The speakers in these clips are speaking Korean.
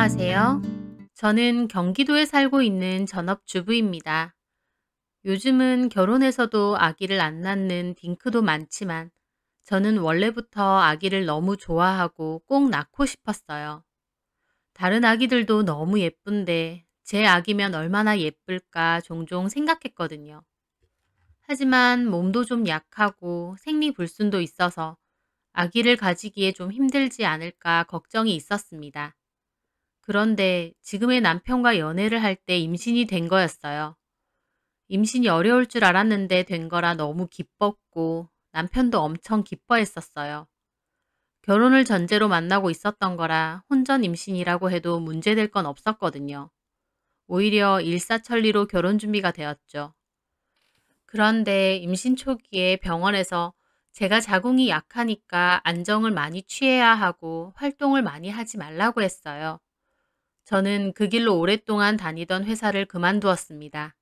안녕하세요. 저는 경기도에 살고 있는 전업주부입니다. 요즘은 결혼해서도 아기를 안 낳는 딩크도 많지만 저는 원래부터 아기를 너무 좋아하고 꼭 낳고 싶었어요. 다른 아기들도 너무 예쁜데 제 아기면 얼마나 예쁠까 종종 생각했거든요. 하지만 몸도 좀 약하고 생리불순도 있어서 아기를 가지기에 좀 힘들지 않을까 걱정이 있었습니다. 그런데 지금의 남편과 연애를 할 때 임신이 된 거였어요. 임신이 어려울 줄 알았는데 된 거라 너무 기뻤고 남편도 엄청 기뻐했었어요. 결혼을 전제로 만나고 있었던 거라 혼전 임신이라고 해도 문제될 건 없었거든요. 오히려 일사천리로 결혼 준비가 되었죠. 그런데 임신 초기에 병원에서 제가 자궁이 약하니까 안정을 많이 취해야 하고 활동을 많이 하지 말라고 했어요. 저는 그 길로 오랫동안 다니던 회사를 그만두었습니다.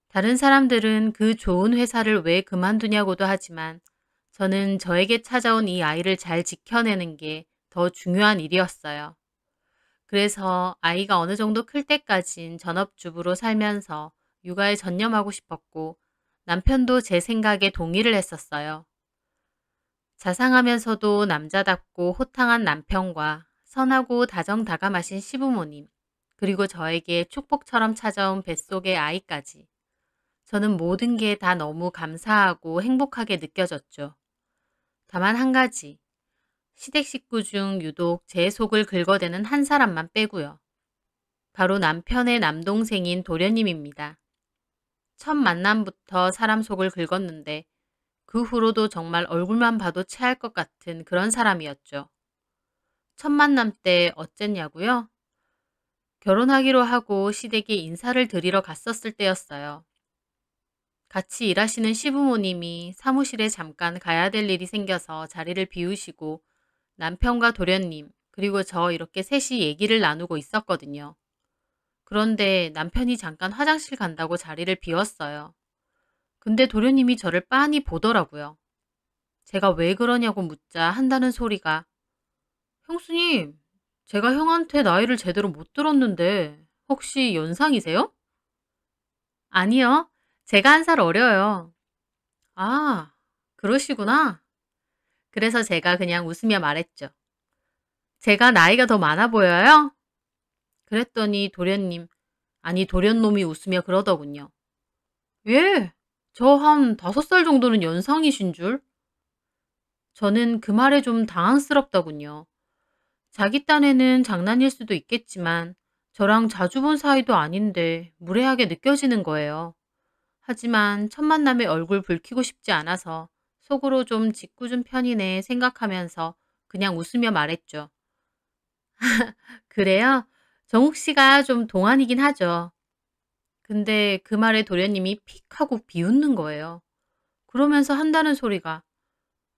다른 사람들은 그 좋은 회사를 왜 그만두냐고도 하지만 저는 저에게 찾아온 이 아이를 잘 지켜내는 게 더 중요한 일이었어요. 그래서 아이가 어느 정도 클 때까진 전업주부로 살면서 육아에 전념하고 싶었고 남편도 제 생각에 동의를 했었어요. 자상하면서도 남자답고 호탕한 남편과 선하고 다정다감하신 시부모님, 그리고 저에게 축복처럼 찾아온 뱃속의 아이까지. 저는 모든 게 다 너무 감사하고 행복하게 느껴졌죠. 다만 한 가지, 시댁 식구 중 유독 제 속을 긁어대는 한 사람만 빼고요. 바로 남편의 남동생인 도련님입니다. 첫 만남부터 사람 속을 긁었는데 그 후로도 정말 얼굴만 봐도 체할 것 같은 그런 사람이었죠. 첫 만남 때 어쨌냐고요? 결혼하기로 하고 시댁에 인사를 드리러 갔었을 때였어요. 같이 일하시는 시부모님이 사무실에 잠깐 가야 될 일이 생겨서 자리를 비우시고 남편과 도련님, 그리고 저 이렇게 셋이 얘기를 나누고 있었거든요. 그런데 남편이 잠깐 화장실 간다고 자리를 비웠어요. 근데 도련님이 저를 빤히 보더라고요. 제가 왜 그러냐고 묻자 한다는 소리가, 형수님, 제가 형한테 나이를 제대로 못 들었는데 혹시 연상이세요? 아니요. 제가 한 살 어려요. 아, 그러시구나. 그래서 제가 그냥 웃으며 말했죠. 제가 나이가 더 많아 보여요? 그랬더니 도련님, 아니 도련놈이 웃으며 그러더군요. 예, 저 한 5살 정도는 연상이신 줄? 저는 그 말에 좀 당황스럽더군요. 자기 딴에는 장난일 수도 있겠지만 저랑 자주 본 사이도 아닌데 무례하게 느껴지는 거예요. 하지만 첫 만남에 얼굴 붉히고 싶지 않아서 속으로 좀 짓궂은 편이네 생각하면서 그냥 웃으며 말했죠. 그래요? 정욱 씨가 좀 동안이긴 하죠. 근데 그 말에 도련님이 픽 하고 비웃는 거예요. 그러면서 한다는 소리가,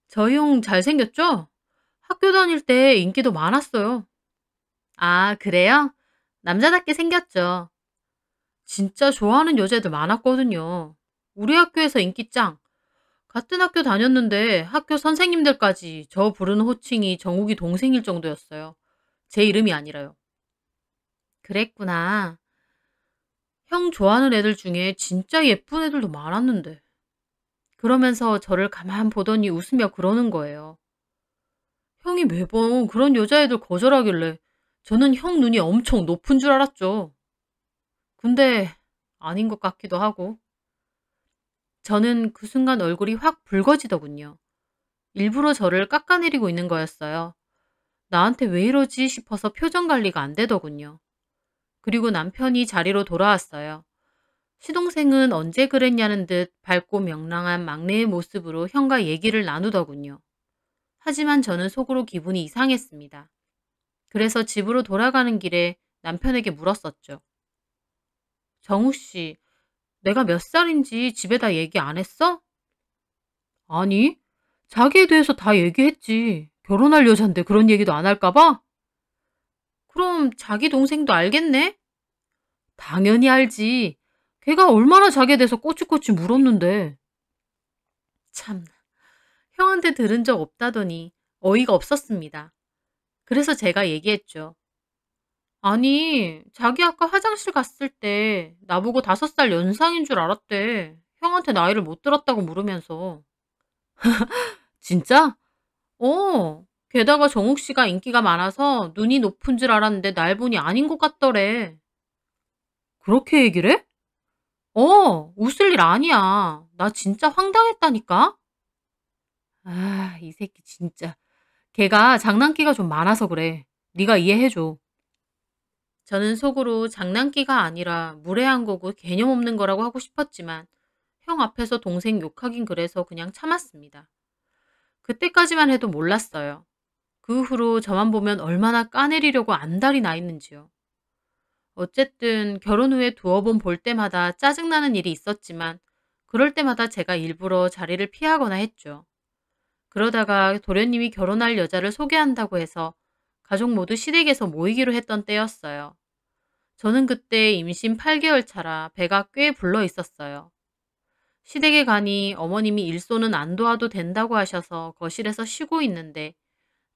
저 형 잘생겼죠? 학교 다닐 때 인기도 많았어요. 아, 그래요? 남자답게 생겼죠. 진짜 좋아하는 여자애들 많았거든요. 우리 학교에서 인기 짱. 같은 학교 다녔는데 학교 선생님들까지 저 부르는 호칭이 정욱이 동생일 정도였어요. 제 이름이 아니라요. 그랬구나. 형 좋아하는 애들 중에 진짜 예쁜 애들도 많았는데. 그러면서 저를 가만 보더니 웃으며 그러는 거예요. 형이 매번 그런 여자애들 거절하길래 저는 형 눈이 엄청 높은 줄 알았죠. 근데 아닌 것 같기도 하고. 저는 그 순간 얼굴이 확 붉어지더군요. 일부러 저를 깎아내리고 있는 거였어요. 나한테 왜 이러지 싶어서 표정 관리가 안 되더군요. 그리고 남편이 자리로 돌아왔어요. 시동생은 언제 그랬냐는 듯 밝고 명랑한 막내의 모습으로 형과 얘기를 나누더군요. 하지만 저는 속으로 기분이 이상했습니다. 그래서 집으로 돌아가는 길에 남편에게 물었었죠. 정우 씨, 내가 몇 살인지 집에다 얘기 안 했어? 아니, 자기에 대해서 다 얘기했지. 결혼할 여잔데 그런 얘기도 안 할까 봐? 그럼 자기 동생도 알겠네? 당연히 알지. 걔가 얼마나 자기에 대해서 꼬치꼬치 물었는데. 참, 형한테 들은 적 없다더니 어이가 없었습니다. 그래서 제가 얘기했죠. 아니, 자기 아까 화장실 갔을 때 나보고 5살 연상인 줄 알았대. 형한테 나이를 못 들었다고 물으면서. 진짜? 게다가 정욱 씨가 인기가 많아서 눈이 높은 줄 알았는데 날 보니 아닌 것 같더래. 그렇게 얘기를 해? 웃을 일 아니야. 나 진짜 황당했다니까? 아, 이 새끼 진짜. 걔가 장난기가 좀 많아서 그래. 네가 이해해줘. 저는 속으로 장난기가 아니라 무례한 거고 개념 없는 거라고 하고 싶었지만 형 앞에서 동생 욕하긴 그래서 그냥 참았습니다. 그때까지만 해도 몰랐어요. 그 후로 저만 보면 얼마나 까내리려고 안달이 나 있는지요. 어쨌든 결혼 후에 두어 번 볼 때마다 짜증나는 일이 있었지만 그럴 때마다 제가 일부러 자리를 피하거나 했죠. 그러다가 도련님이 결혼할 여자를 소개한다고 해서 가족 모두 시댁에서 모이기로 했던 때였어요. 저는 그때 임신 8개월 차라 배가 꽤 불러 있었어요. 시댁에 가니 어머님이 일손은 안 도와도 된다고 하셔서 거실에서 쉬고 있는데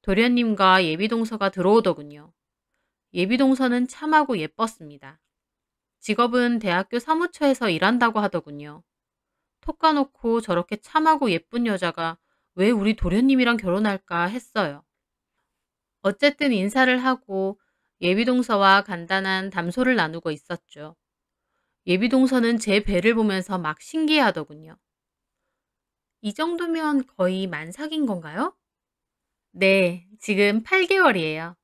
도련님과 예비동서가 들어오더군요. 예비동서는 참하고 예뻤습니다. 직업은 대학교 사무처에서 일한다고 하더군요. 톡 까놓고 저렇게 참하고 예쁜 여자가 왜 우리 도련님이랑 결혼할까 했어요. 어쨌든 인사를 하고 예비동서와 간단한 담소를 나누고 있었죠. 예비동서는 제 배를 보면서 막 신기해하더군요. 이 정도면 거의 만삭인 건가요? 네, 지금 8개월이에요.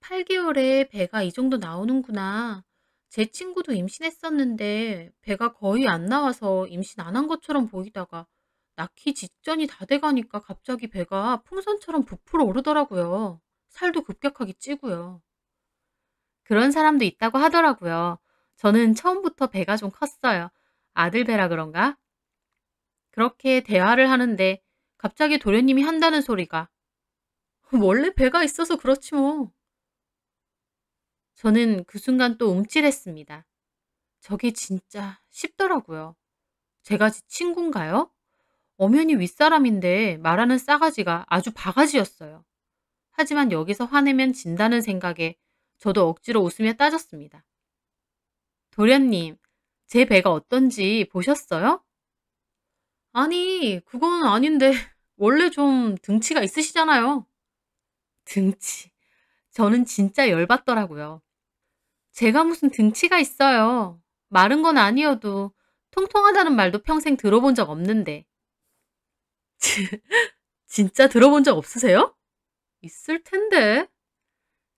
8개월에 배가 이 정도 나오는구나. 제 친구도 임신했었는데 배가 거의 안 나와서 임신 안 한 것처럼 보이다가 낳기 직전이 다 돼가니까 갑자기 배가 풍선처럼 부풀어 오르더라고요. 살도 급격하게 찌고요. 그런 사람도 있다고 하더라고요. 저는 처음부터 배가 좀 컸어요. 아들 배라 그런가? 그렇게 대화를 하는데 갑자기 도련님이 한다는 소리가 원래 배가 있어서 그렇지 뭐. 저는 그 순간 또 움찔했습니다. 저게 진짜 쉽더라고요. 제가 지 친군가요? 엄연히 윗사람인데 말하는 싸가지가 아주 바가지였어요. 하지만 여기서 화내면 진다는 생각에 저도 억지로 웃으며 따졌습니다. 도련님, 제 배가 어떤지 보셨어요? 아니, 그건 아닌데 원래 좀 등치가 있으시잖아요. 등치. 저는 진짜 열받더라고요. 제가 무슨 등치가 있어요. 마른 건 아니어도 통통하다는 말도 평생 들어본 적 없는데. 진짜 들어본 적 없으세요? 있을 텐데.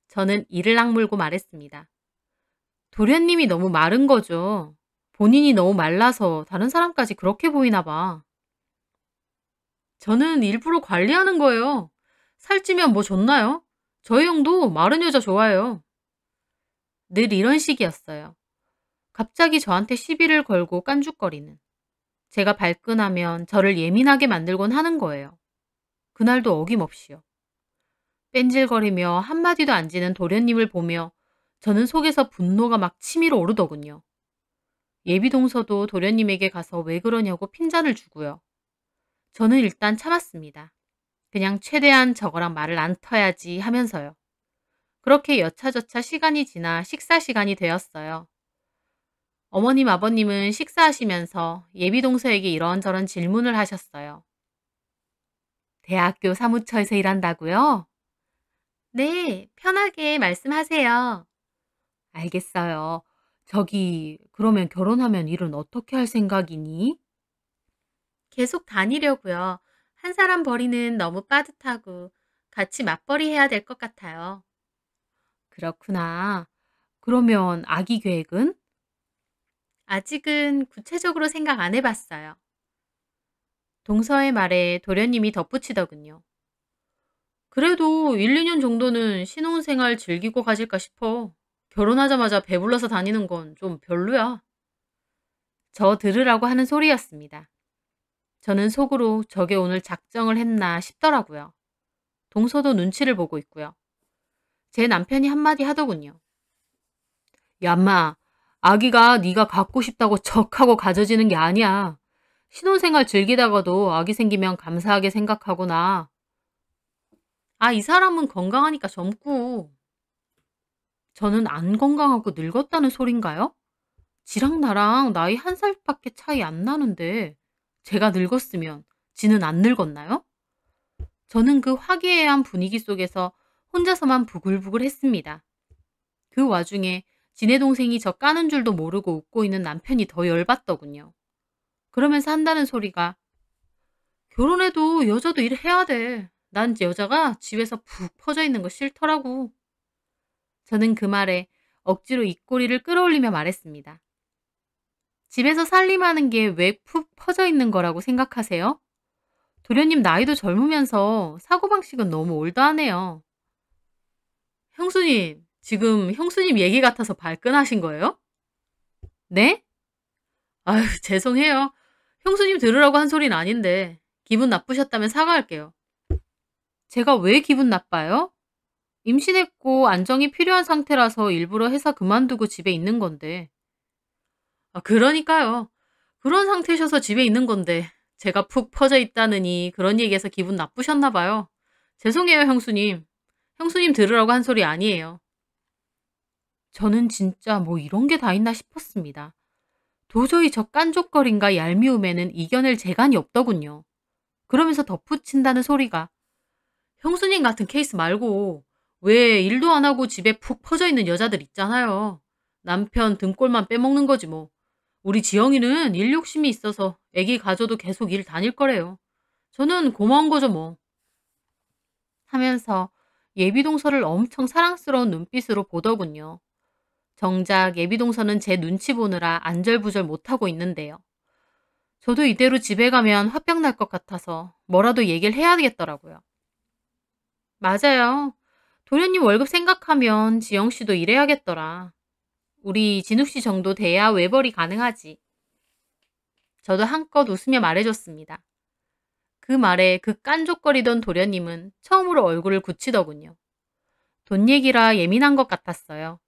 저는 이를 악물고 말했습니다. 도련님이 너무 마른 거죠. 본인이 너무 말라서 다른 사람까지 그렇게 보이나 봐. 저는 일부러 관리하는 거예요. 살찌면 뭐 좋나요? 저희 형도 마른 여자 좋아해요. 늘 이런 식이었어요. 갑자기 저한테 시비를 걸고 깐죽거리는. 제가 발끈하면 저를 예민하게 만들곤 하는 거예요. 그날도 어김없이요. 뺀질거리며 한마디도 안 지는 도련님을 보며 저는 속에서 분노가 막 치밀어 오르더군요. 예비동서도 도련님에게 가서 왜 그러냐고 핀잔을 주고요. 저는 일단 참았습니다. 그냥 최대한 저거랑 말을 안 터야지 하면서요. 그렇게 여차저차 시간이 지나 식사 시간이 되었어요. 어머님, 아버님은 식사하시면서 예비동서에게 이런저런 질문을 하셨어요. 대학교 사무처에서 일한다고요? 네, 편하게 말씀하세요. 알겠어요. 저기, 그러면 결혼하면 일은 어떻게 할 생각이니? 계속 다니려고요. 한 사람 버리는 너무 빠듯하고 같이 맞벌이 해야 될 것 같아요. 그렇구나. 그러면 아기 계획은? 아직은 구체적으로 생각 안 해봤어요. 동서의 말에 도련님이 덧붙이더군요. 그래도 1, 2년 정도는 신혼생활 즐기고 가질까 싶어. 결혼하자마자 배불러서 다니는 건 좀 별로야. 저 들으라고 하는 소리였습니다. 저는 속으로 저게 오늘 작정을 했나 싶더라고요. 동서도 눈치를 보고 있고요. 제 남편이 한마디 하더군요. 얌마, 아기가 네가 갖고 싶다고 척하고 가져지는 게 아니야. 신혼생활 즐기다가도 아기 생기면 감사하게 생각하구나. 아, 이 사람은 건강하니까 젊고. 저는 안 건강하고 늙었다는 소린가요? 지랑 나랑 나이 한 살밖에 차이 안 나는데 제가 늙었으면 지는 안 늙었나요? 저는 그 화기애애한 분위기 속에서 혼자서만 부글부글 했습니다. 그 와중에 지네 동생이 저 까는 줄도 모르고 웃고 있는 남편이 더 열받더군요. 그러면서 한다는 소리가 결혼해도 여자도 일해야 돼. 난 여자가 집에서 푹 퍼져 있는 거 싫더라고. 저는 그 말에 억지로 입꼬리를 끌어올리며 말했습니다. 집에서 살림하는 게 왜 푹 퍼져 있는 거라고 생각하세요? 도련님 나이도 젊으면서 사고방식은 너무 올드하네요. 형수님, 지금 형수님 얘기 같아서 발끈하신 거예요? 네? 아유, 죄송해요. 형수님 들으라고 한 소린 아닌데 기분 나쁘셨다면 사과할게요. 제가 왜 기분 나빠요? 임신했고 안정이 필요한 상태라서 일부러 회사 그만두고 집에 있는 건데. 아, 그러니까요. 그런 상태셔서 집에 있는 건데 제가 푹 퍼져 있다느니 그런 얘기해서 기분 나쁘셨나 봐요. 죄송해요, 형수님. 형수님 들으라고 한 소리 아니에요. 저는 진짜 뭐 이런 게 다 있나 싶었습니다. 도저히 저 깐족거림과 얄미움에는 이겨낼 재간이 없더군요. 그러면서 덧붙인다는 소리가 형수님 같은 케이스 말고 왜 일도 안 하고 집에 푹 퍼져 있는 여자들 있잖아요. 남편 등골만 빼먹는 거지 뭐. 우리 지영이는 일 욕심이 있어서 애기 가져도 계속 일 다닐 거래요. 저는 고마운 거죠 뭐. 하면서 예비동서를 엄청 사랑스러운 눈빛으로 보더군요. 정작 예비동서는 제 눈치 보느라 안절부절 못하고 있는데요. 저도 이대로 집에 가면 화병 날 것 같아서 뭐라도 얘기를 해야겠더라고요. 맞아요. 도련님 월급 생각하면 지영 씨도 일해야겠더라. 우리 진욱 씨 정도 돼야 외벌이 가능하지. 저도 한껏 웃으며 말해줬습니다. 그 말에 그 깐족거리던 도련님은 처음으로 얼굴을 굳히더군요. 돈 얘기라 예민한 것 같았어요.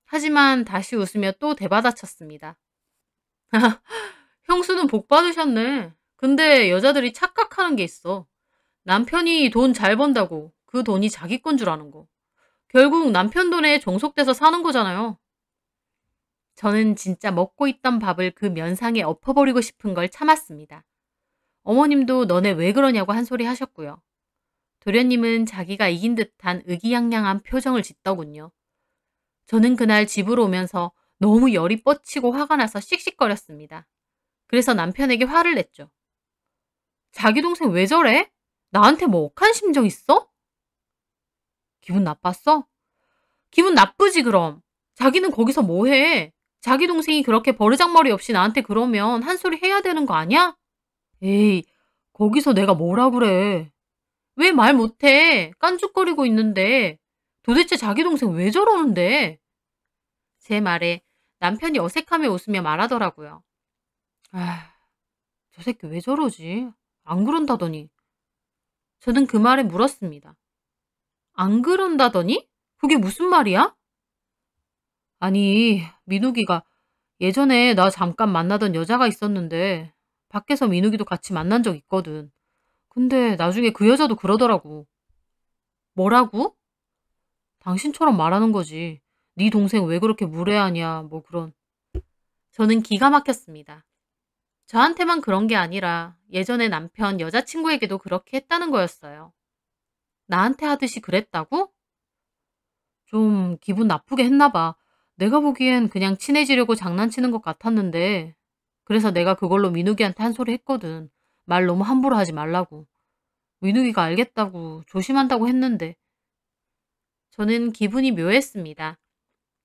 하지만 다시 웃으며 또 대받아쳤습니다. 형수는 복 받으셨네. 근데 여자들이 착각하는 게 있어. 남편이 돈 잘 번다고 그 돈이 자기 건 줄 아는 거. 결국 남편 돈에 종속돼서 사는 거잖아요. 저는 진짜 먹고 있던 밥을 그 면상에 엎어버리고 싶은 걸 참았습니다. 어머님도 너네 왜 그러냐고 한 소리 하셨고요. 도련님은 자기가 이긴 듯한 의기양양한 표정을 짓더군요. 저는 그날 집으로 오면서 너무 열이 뻗치고 화가 나서 씩씩거렸습니다. 그래서 남편에게 화를 냈죠. 자기 동생 왜 저래? 나한테 뭐 억한 심정 있어? 기분 나빴어? 기분 나쁘지 그럼. 자기는 거기서 뭐 해? 자기 동생이 그렇게 버르장머리 없이 나한테 그러면 한 소리 해야 되는 거 아니야? 에이, 거기서 내가 뭐라 그래. 왜 말 못해? 깐죽거리고 있는데. 도대체 자기 동생 왜 저러는데? 제 말에 남편이 어색하며 웃으며 말하더라고요. 아, 저 새끼 왜 저러지? 안 그런다더니. 저는 그 말에 물었습니다. 안 그런다더니? 그게 무슨 말이야? 아니, 민욱이가 예전에 나 잠깐 만나던 여자가 있었는데 밖에서 민욱이도 같이 만난 적 있거든. 근데 나중에 그 여자도 그러더라고. 뭐라고? 당신처럼 말하는 거지. 네 동생 왜 그렇게 무례하냐 뭐 그런. 저는 기가 막혔습니다. 저한테만 그런 게 아니라 예전에 남편 여자친구에게도 그렇게 했다는 거였어요. 나한테 하듯이 그랬다고? 좀 기분 나쁘게 했나 봐. 내가 보기엔 그냥 친해지려고 장난치는 것 같았는데 그래서 내가 그걸로 민욱이한테 한 소리 했거든. 말 너무 함부로 하지 말라고. 민욱이가 알겠다고 조심한다고 했는데 저는 기분이 묘했습니다.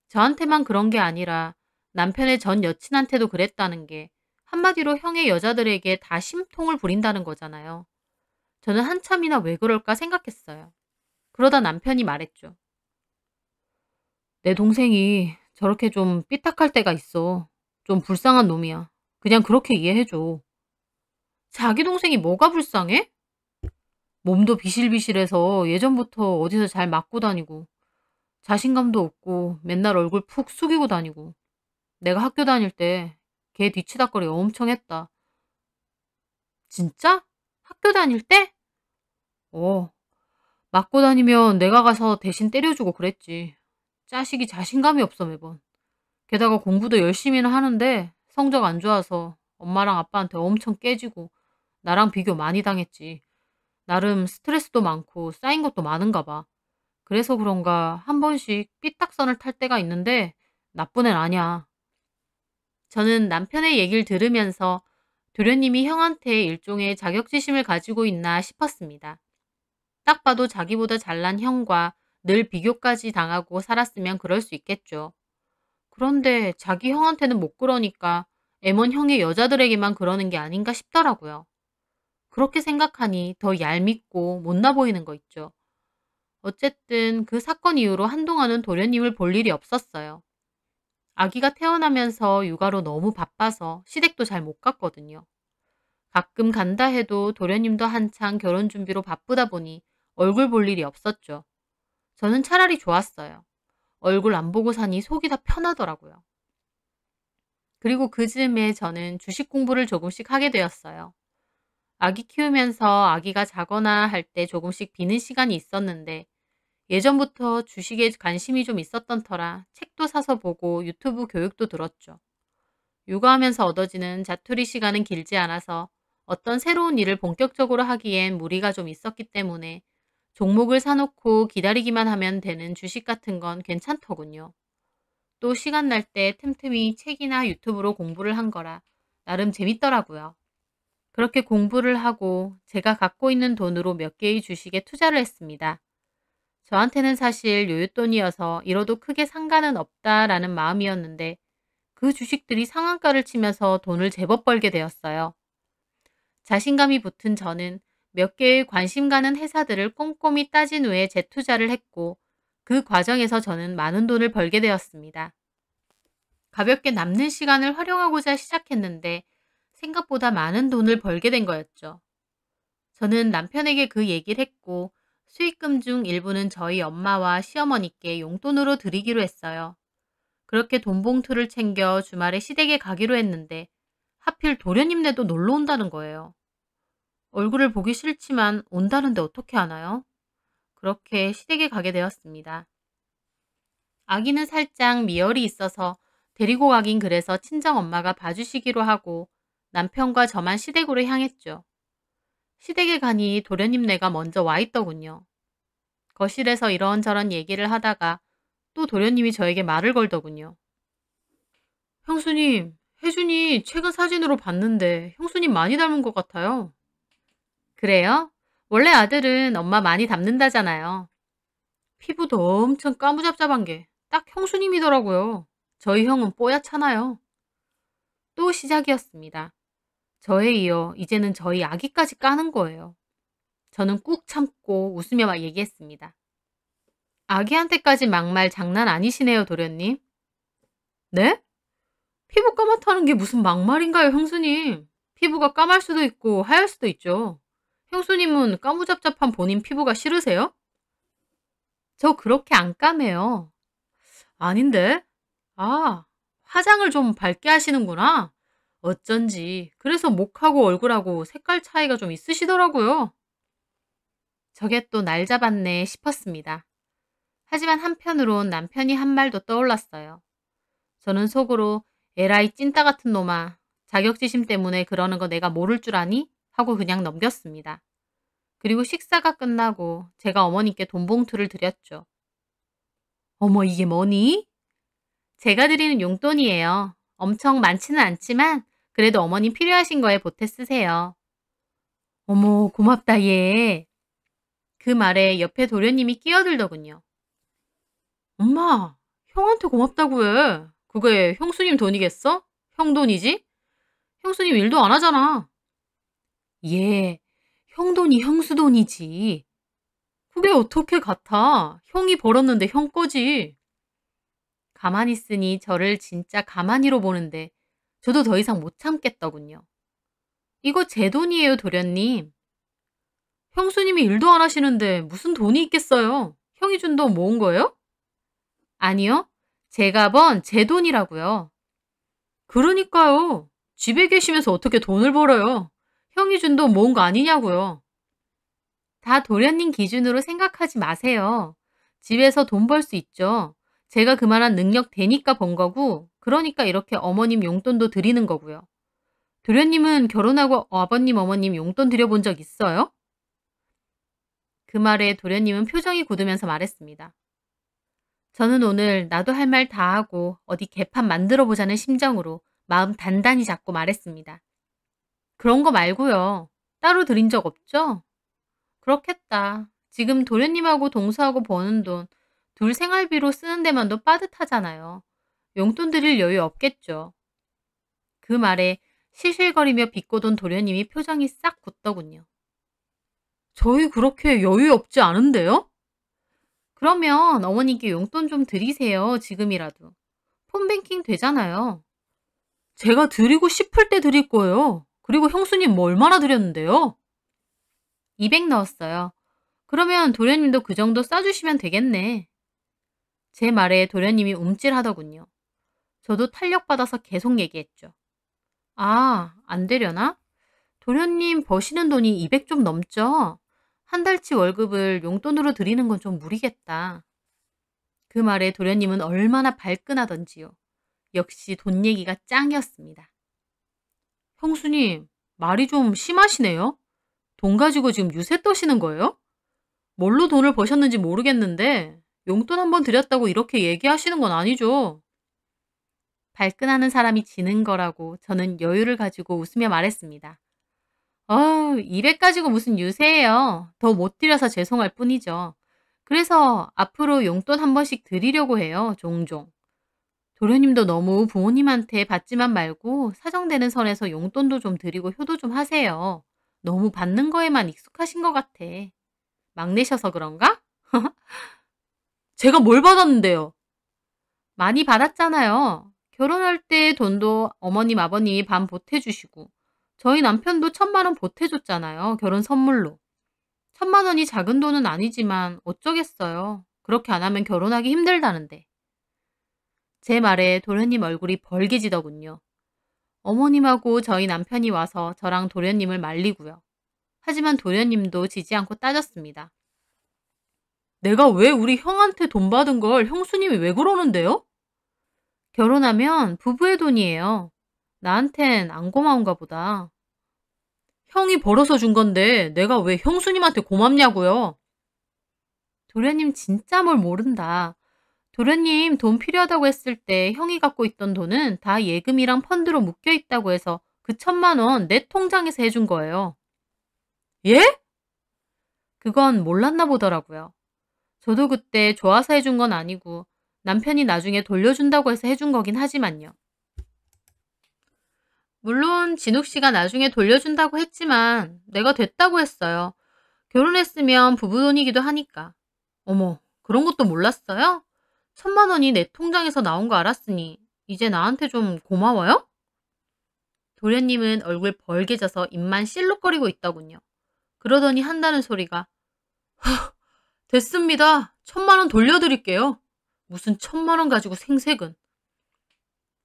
저한테만 그런 게 아니라 남편의 전 여친한테도 그랬다는 게 한마디로 형의 여자들에게 다 심통을 부린다는 거잖아요. 저는 한참이나 왜 그럴까 생각했어요. 그러다 남편이 말했죠. 내 동생이 저렇게 좀 삐딱할 때가 있어. 좀 불쌍한 놈이야. 그냥 그렇게 이해해줘. 자기 동생이 뭐가 불쌍해? 몸도 비실비실해서 예전부터 어디서 잘 맞고 다니고 자신감도 없고 맨날 얼굴 푹 숙이고 다니고 내가 학교 다닐 때 걔 뒤치다꺼리 엄청 했다. 진짜? 학교 다닐 때? 어, 맞고 다니면 내가 가서 대신 때려주고 그랬지. 자식이 자신감이 없어 매번. 게다가 공부도 열심히는 하는데 성적 안 좋아서 엄마랑 아빠한테 엄청 깨지고 나랑 비교 많이 당했지. 나름 스트레스도 많고 쌓인 것도 많은가 봐. 그래서 그런가 한 번씩 삐딱선을 탈 때가 있는데 나쁜 애는 아니야. 저는 남편의 얘기를 들으면서 도련님이 형한테 일종의 자격지심을 가지고 있나 싶었습니다. 딱 봐도 자기보다 잘난 형과 늘 비교까지 당하고 살았으면 그럴 수 있겠죠. 그런데 자기 형한테는 못 그러니까 M1 형의 여자들에게만 그러는 게 아닌가 싶더라고요. 그렇게 생각하니 더 얄밉고 못나 보이는 거 있죠. 어쨌든 그 사건 이후로 한동안은 도련님을 볼 일이 없었어요. 아기가 태어나면서 육아로 너무 바빠서 시댁도 잘 못 갔거든요. 가끔 간다 해도 도련님도 한창 결혼 준비로 바쁘다 보니 얼굴 볼 일이 없었죠. 저는 차라리 좋았어요. 얼굴 안 보고 사니 속이 다 편하더라고요. 그리고 그 즈음에 저는 주식 공부를 조금씩 하게 되었어요. 아기 키우면서 아기가 자거나 할 때 조금씩 비는 시간이 있었는데 예전부터 주식에 관심이 좀 있었던 터라 책도 사서 보고 유튜브 교육도 들었죠. 육아하면서 얻어지는 자투리 시간은 길지 않아서 어떤 새로운 일을 본격적으로 하기엔 무리가 좀 있었기 때문에 종목을 사놓고 기다리기만 하면 되는 주식 같은 건 괜찮더군요. 또 시간 날 때 틈틈이 책이나 유튜브로 공부를 한 거라 나름 재밌더라고요. 그렇게 공부를 하고 제가 갖고 있는 돈으로 몇 개의 주식에 투자를 했습니다. 저한테는 사실 요윳돈이어서 잃어도 크게 상관은 없다라는 마음이었는데 그 주식들이 상한가를 치면서 돈을 제법 벌게 되었어요. 자신감이 붙은 저는 몇 개의 관심 가는 회사들을 꼼꼼히 따진 후에 재투자를 했고 그 과정에서 저는 많은 돈을 벌게 되었습니다. 가볍게 남는 시간을 활용하고자 시작했는데 생각보다 많은 돈을 벌게 된 거였죠. 저는 남편에게 그 얘기를 했고 수익금 중 일부는 저희 엄마와 시어머니께 용돈으로 드리기로 했어요. 그렇게 돈 봉투를 챙겨 주말에 시댁에 가기로 했는데 하필 도련님네도 놀러 온다는 거예요. 얼굴을 보기 싫지만 온다는데 어떻게 하나요? 그렇게 시댁에 가게 되었습니다. 아기는 살짝 미열이 있어서 데리고 가긴 그래서 친정엄마가 봐주시기로 하고 남편과 저만 시댁으로 향했죠. 시댁에 가니 도련님네가 먼저 와 있더군요. 거실에서 이런저런 얘기를 하다가 또 도련님이 저에게 말을 걸더군요. 형수님, 혜준이 최근 사진으로 봤는데 형수님 많이 닮은 것 같아요. 그래요? 원래 아들은 엄마 많이 닮는다잖아요. 피부도 엄청 까무잡잡한 게 딱 형수님이더라고요. 저희 형은 뽀얗잖아요. 또 시작이었습니다. 저에 이어 이제는 저희 아기까지 까는 거예요. 저는 꾹 참고 웃으며 막 얘기했습니다. 아기한테까지 막말 장난 아니시네요, 도련님. 네? 피부 까맣다는 게 무슨 막말인가요, 형수님? 피부가 까말 수도 있고 하얄 수도 있죠. 형수님은 까무잡잡한 본인 피부가 싫으세요? 저 그렇게 안 까매요. 아닌데? 아, 화장을 좀 밝게 하시는구나. 어쩐지. 그래서 목하고 얼굴하고 색깔 차이가 좀 있으시더라고요. 저게 또 날 잡았네 싶었습니다. 하지만 한편으론 남편이 한 말도 떠올랐어요. 저는 속으로 에라이 찐따 같은 놈아. 자격지심 때문에 그러는 거 내가 모를 줄 아니? 하고 그냥 넘겼습니다. 그리고 식사가 끝나고 제가 어머니께 돈 봉투를 드렸죠. 어머, 이게 뭐니? 제가 드리는 용돈이에요. 엄청 많지는 않지만 그래도 어머님 필요하신 거에 보태 쓰세요. 어머, 고맙다 얘. 그 말에 옆에 도련님이 끼어들더군요. 엄마, 형한테 고맙다고 해. 그게 형수님 돈이겠어? 형 돈이지? 형수님 일도 안 하잖아. 얘, 형 돈이 형수 돈이지. 그게 어떻게 같아? 형이 벌었는데 형 거지. 가만히 있으니 저를 진짜 가만히로 보는데 저도 더 이상 못 참겠더군요. 이거 제 돈이에요, 도련님. 형수님이 일도 안 하시는데 무슨 돈이 있겠어요? 형이 준 돈 모은 거예요? 아니요. 제가 번 제 돈이라고요. 그러니까요. 집에 계시면서 어떻게 돈을 벌어요? 형이 준 돈 모은 거 아니냐고요. 다 도련님 기준으로 생각하지 마세요. 집에서 돈 벌 수 있죠. 제가 그만한 능력 되니까 번 거고, 그러니까 이렇게 어머님 용돈도 드리는 거고요. 도련님은 결혼하고 아버님, 어머님 용돈 드려본 적 있어요? 그 말에 도련님은 표정이 굳으면서 말했습니다. 저는 오늘 나도 할 말 다 하고 어디 개판 만들어 보자는 심정으로 마음 단단히 잡고 말했습니다. 그런 거 말고요. 따로 드린 적 없죠? 그렇겠다. 지금 도련님하고 동서하고 버는 돈, 둘 생활비로 쓰는 데만도 빠듯하잖아요. 용돈 드릴 여유 없겠죠. 그 말에 실실거리며 비꼬던 도련님이 표정이 싹 굳더군요. 저희 그렇게 여유 없지 않은데요? 그러면 어머니께 용돈 좀 드리세요, 지금이라도. 폰뱅킹 되잖아요. 제가 드리고 싶을 때 드릴 거예요. 그리고 형수님 뭐 얼마나 드렸는데요? 200 넣었어요. 그러면 도련님도 그 정도 싸주시면 되겠네. 제 말에 도련님이 움찔하더군요. 저도 탄력받아서 계속 얘기했죠. 아, 안 되려나? 도련님 버시는 돈이 200 좀 넘죠? 한 달치 월급을 용돈으로 드리는 건 좀 무리겠다. 그 말에 도련님은 얼마나 발끈하던지요. 역시 돈 얘기가 짱이었습니다. 형수님, 말이 좀 심하시네요. 돈 가지고 지금 유세 떠시는 거예요? 뭘로 돈을 버셨는지 모르겠는데 용돈 한번 드렸다고 이렇게 얘기하시는 건 아니죠? 발끈하는 사람이 지는 거라고 저는 여유를 가지고 웃으며 말했습니다. 200 가지고 무슨 유세예요. 더 못 드려서 죄송할 뿐이죠. 그래서 앞으로 용돈 한 번씩 드리려고 해요, 종종. 도련님도 너무 부모님한테 받지만 말고 사정되는 선에서 용돈도 좀 드리고 효도 좀 하세요. 너무 받는 거에만 익숙하신 것 같아. 막내셔서 그런가? 제가 뭘 받았는데요? 많이 받았잖아요. 결혼할 때 돈도 어머님, 아버님이 반 보태주시고 저희 남편도 1,000만 원 보태줬잖아요. 결혼 선물로. 1,000만 원이 작은 돈은 아니지만 어쩌겠어요. 그렇게 안 하면 결혼하기 힘들다는데. 제 말에 도련님 얼굴이 벌개지더군요. 어머님하고 저희 남편이 와서 저랑 도련님을 말리고요. 하지만 도련님도 지지 않고 따졌습니다. 내가 왜 우리 형한테 돈 받은 걸 형수님이 왜 그러는데요? 결혼하면 부부의 돈이에요. 나한텐 안 고마운가 보다. 형이 벌어서 준 건데 내가 왜 형수님한테 고맙냐고요. 도련님 진짜 뭘 모른다. 도련님 돈 필요하다고 했을 때 형이 갖고 있던 돈은 다 예금이랑 펀드로 묶여 있다고 해서 그 1,000만 원 내 통장에서 해준 거예요. 예? 그건 몰랐나 보더라고요. 저도 그때 좋아서 해준 건 아니고 남편이 나중에 돌려준다고 해서 해준 거긴 하지만요. 물론 진욱 씨가 나중에 돌려준다고 했지만 내가 됐다고 했어요. 결혼했으면 부부 돈이기도 하니까. 어머, 그런 것도 몰랐어요? 1,000만 원이 내 통장에서 나온 거 알았으니 이제 나한테 좀 고마워요? 도련님은 얼굴 벌개져서 입만 실룩거리고 있더군요. 그러더니 한다는 소리가 됐습니다. 1,000만 원 돌려드릴게요. 무슨 1,000만 원 가지고 생색은.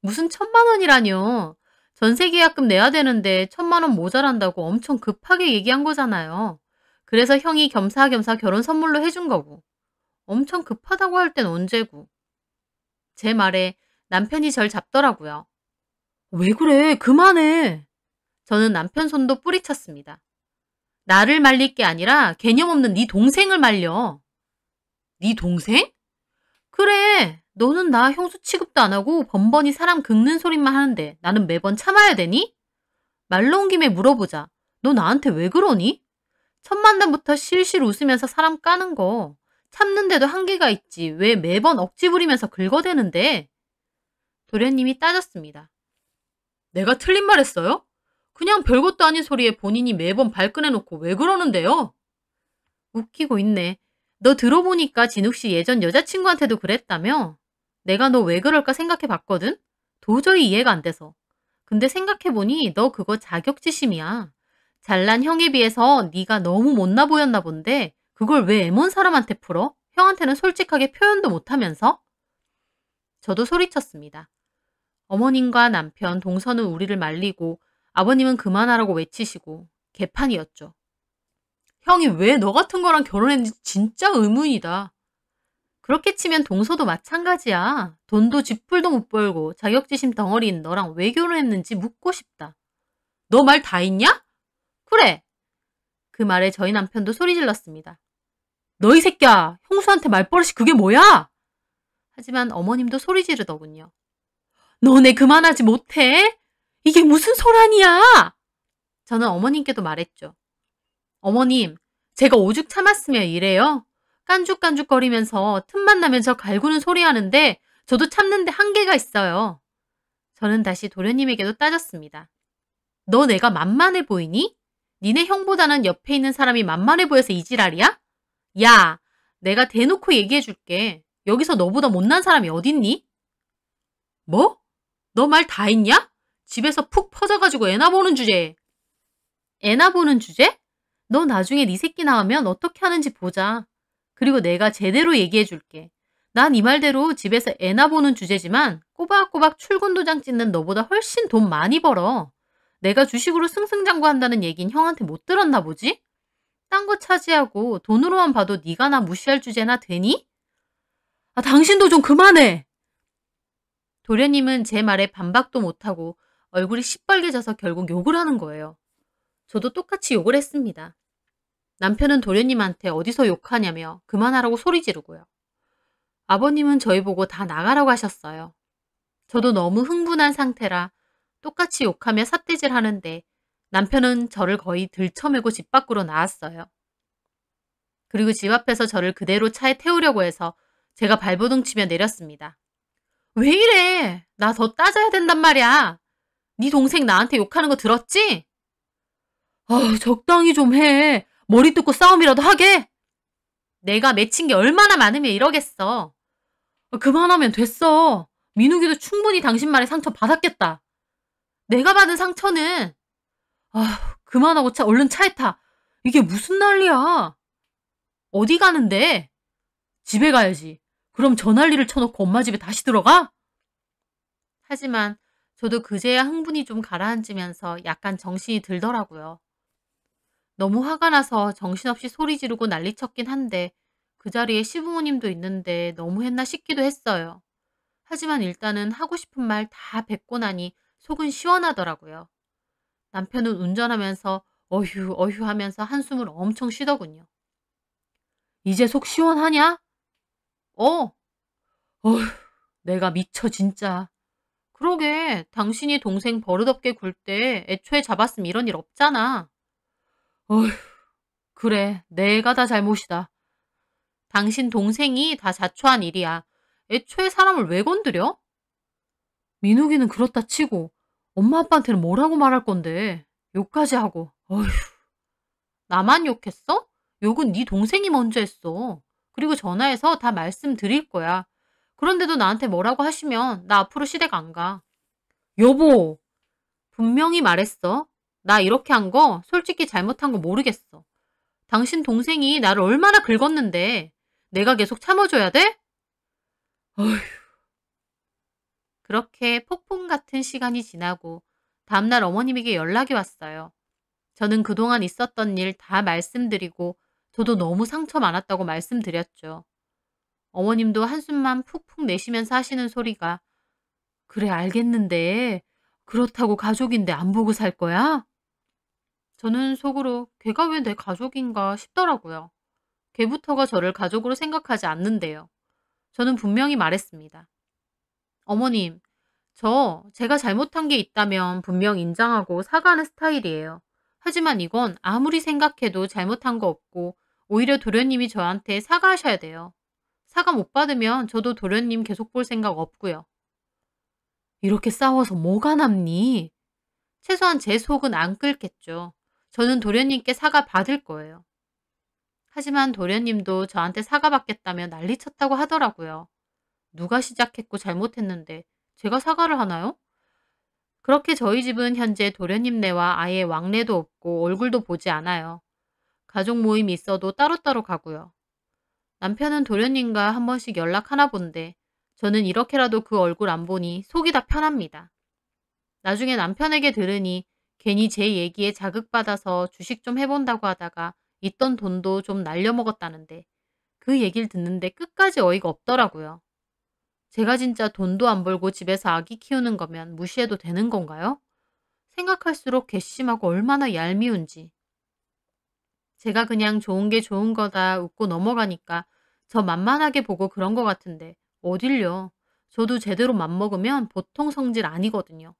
무슨 1,000만 원이라뇨. 전세계약금 내야 되는데 1,000만 원 모자란다고 엄청 급하게 얘기한 거잖아요. 그래서 형이 겸사겸사 결혼 선물로 해준 거고. 엄청 급하다고 할 땐 언제고. 제 말에 남편이 절 잡더라고요. 왜 그래? 그만해. 저는 남편 손도 뿌리쳤습니다. 나를 말릴 게 아니라 개념 없는 네 동생을 말려. 네 동생? 그래. 너는 나 형수 취급도 안 하고 번번이 사람 긁는 소리만 하는데 나는 매번 참아야 되니? 말 나온 김에 물어보자. 너 나한테 왜 그러니? 첫 만남부터 실실 웃으면서 사람 까는 거. 참는데도 한계가 있지. 왜 매번 억지 부리면서 긁어대는데? 도련님이 따졌습니다. 내가 틀린 말 했어요? 그냥 별것도 아닌 소리에 본인이 매번 발끈해놓고 왜 그러는데요? 웃기고 있네. 너 들어보니까 진욱 씨 예전 여자친구한테도 그랬다며? 내가 너 왜 그럴까 생각해 봤거든? 도저히 이해가 안 돼서. 근데 생각해보니 너 그거 자격지심이야. 잘난 형에 비해서 네가 너무 못나 보였나 본데 그걸 왜 애먼 사람한테 풀어? 형한테는 솔직하게 표현도 못하면서? 저도 소리쳤습니다. 어머님과 남편, 동서는 우리를 말리고 아버님은 그만하라고 외치시고 개판이었죠. 형이 왜 너 같은 거랑 결혼했는지 진짜 의문이다. 그렇게 치면 동서도 마찬가지야. 돈도 쥐뿔도 못 벌고 자격지심 덩어리인 너랑 왜 결혼했는지 묻고 싶다. 너 말 다 했냐? 그래. 그 말에 저희 남편도 소리 질렀습니다. 너 이 새끼야, 형수한테 말버릇이 그게 뭐야? 하지만 어머님도 소리 지르더군요. 너네 그만하지 못해? 이게 무슨 소란이야? 저는 어머님께도 말했죠. 어머님, 제가 오죽 참았으면 이래요? 깐죽깐죽거리면서 틈만 나면 저 갈구는 소리 하는데 저도 참는데 한계가 있어요. 저는 다시 도련님에게도 따졌습니다. 너 내가 만만해 보이니? 니네 형보다는 옆에 있는 사람이 만만해 보여서 이 지랄이야? 야, 내가 대놓고 얘기해 줄게. 여기서 너보다 못난 사람이 어딨니? 뭐? 너 말 다 했냐? 집에서 푹 퍼져가지고 애나 보는 주제에. 애나 보는 주제? 너 나중에 네 새끼 나오면 어떻게 하는지 보자. 그리고 내가 제대로 얘기해 줄게. 난 이 말대로 집에서 애나 보는 주제지만 꼬박꼬박 출근 도장 찍는 너보다 훨씬 돈 많이 벌어. 내가 주식으로 승승장구한다는 얘긴 형한테 못 들었나 보지? 딴 거 차지하고 돈으로만 봐도 네가 나 무시할 주제나 되니? 아, 당신도 좀 그만해. 도련님은 제 말에 반박도 못하고 얼굴이 시뻘개져서 결국 욕을 하는 거예요. 저도 똑같이 욕을 했습니다. 남편은 도련님한테 어디서 욕하냐며 그만하라고 소리 지르고요. 아버님은 저희 보고 다 나가라고 하셨어요. 저도 너무 흥분한 상태라 똑같이 욕하며 삿대질 하는데 남편은 저를 거의 들쳐매고 집 밖으로 나왔어요. 그리고 집 앞에서 저를 그대로 차에 태우려고 해서 제가 발버둥 치며 내렸습니다. 왜 이래? 나 더 따져야 된단 말이야. 네 동생 나한테 욕하는 거 들었지? 적당히 좀 해. 머리 뜯고 싸움이라도 하게. 내가 맺힌 게 얼마나 많으면 이러겠어. 그만하면 됐어. 민욱이도 충분히 당신 말에 상처 받았겠다. 내가 받은 상처는 그만하고 얼른 차에 타. 이게 무슨 난리야. 어디 가는데? 집에 가야지. 그럼 저 난리를 쳐놓고 엄마 집에 다시 들어가? 하지만 저도 그제야 흥분이 좀 가라앉으면서 약간 정신이 들더라고요. 너무 화가 나서 정신없이 소리 지르고 난리쳤긴 한데 그 자리에 시부모님도 있는데 너무했나 싶기도 했어요. 하지만 일단은 하고 싶은 말 다 뱉고 나니 속은 시원하더라고요. 남편은 운전하면서 어휴 어휴 하면서 한숨을 엄청 쉬더군요. 이제 속 시원하냐? 어. 어휴, 내가 미쳐 진짜. 그러게 당신이 동생 버릇없게 굴 때 애초에 잡았으면 이런 일 없잖아. 어휴, 그래 내가 다 잘못이다. 당신 동생이 다 자초한 일이야. 애초에 사람을 왜 건드려? 민욱이는 그렇다 치고 엄마 아빠한테는 뭐라고 말할 건데. 욕까지 하고. 어휴. 나만 욕했어? 욕은 네 동생이 먼저 했어. 그리고 전화해서 다 말씀드릴 거야. 그런데도 나한테 뭐라고 하시면 나 앞으로 시댁 안 가. 여보, 분명히 말했어. 나 이렇게 한 거 솔직히 잘못한 거 모르겠어. 당신 동생이 나를 얼마나 긁었는데 내가 계속 참아줘야 돼? 어휴. 그렇게 폭풍 같은 시간이 지나고 다음날 어머님에게 연락이 왔어요. 저는 그동안 있었던 일 다 말씀드리고 저도 너무 상처 많았다고 말씀드렸죠. 어머님도 한숨만 푹푹 내쉬면서 하시는 소리가 그래 알겠는데 그렇다고 가족인데 안 보고 살 거야? 저는 속으로 걔가 왜 내 가족인가 싶더라고요. 걔부터가 저를 가족으로 생각하지 않는데요. 저는 분명히 말했습니다. 어머님, 제가 잘못한 게 있다면 분명 인정하고 사과하는 스타일이에요. 하지만 이건 아무리 생각해도 잘못한 거 없고 오히려 도련님이 저한테 사과하셔야 돼요. 사과 못 받으면 저도 도련님 계속 볼 생각 없고요. 이렇게 싸워서 뭐가 남니? 최소한 제 속은 안 끓겠죠. 저는 도련님께 사과 받을 거예요. 하지만 도련님도 저한테 사과받겠다며 난리쳤다고 하더라고요. 누가 시작했고 잘못했는데 제가 사과를 하나요? 그렇게 저희 집은 현재 도련님네와 아예 왕래도 없고 얼굴도 보지 않아요. 가족 모임이 있어도 따로따로 가고요. 남편은 도련님과 한 번씩 연락하나 본데 저는 이렇게라도 그 얼굴 안 보니 속이 다 편합니다. 나중에 남편에게 들으니 괜히 제 얘기에 자극받아서 주식 좀 해본다고 하다가 있던 돈도 좀 날려먹었다는데 그 얘기를 듣는데 끝까지 어이가 없더라고요. 제가 진짜 돈도 안 벌고 집에서 아기 키우는 거면 무시해도 되는 건가요? 생각할수록 괘씸하고 얼마나 얄미운지. 제가 그냥 좋은 게 좋은 거다 웃고 넘어가니까 저 만만하게 보고 그런 것 같은데 어딜요. 저도 제대로 맘먹으면 보통 성질 아니거든요.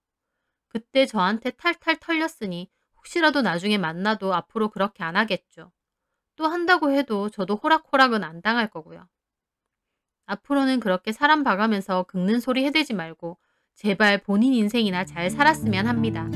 그때 저한테 탈탈 털렸으니 혹시라도 나중에 만나도 앞으로 그렇게 안 하겠죠. 또 한다고 해도 저도 호락호락은 안 당할 거고요. 앞으로는 그렇게 사람 봐가면서 긁는 소리 해대지 말고 제발 본인 인생이나 잘 살았으면 합니다.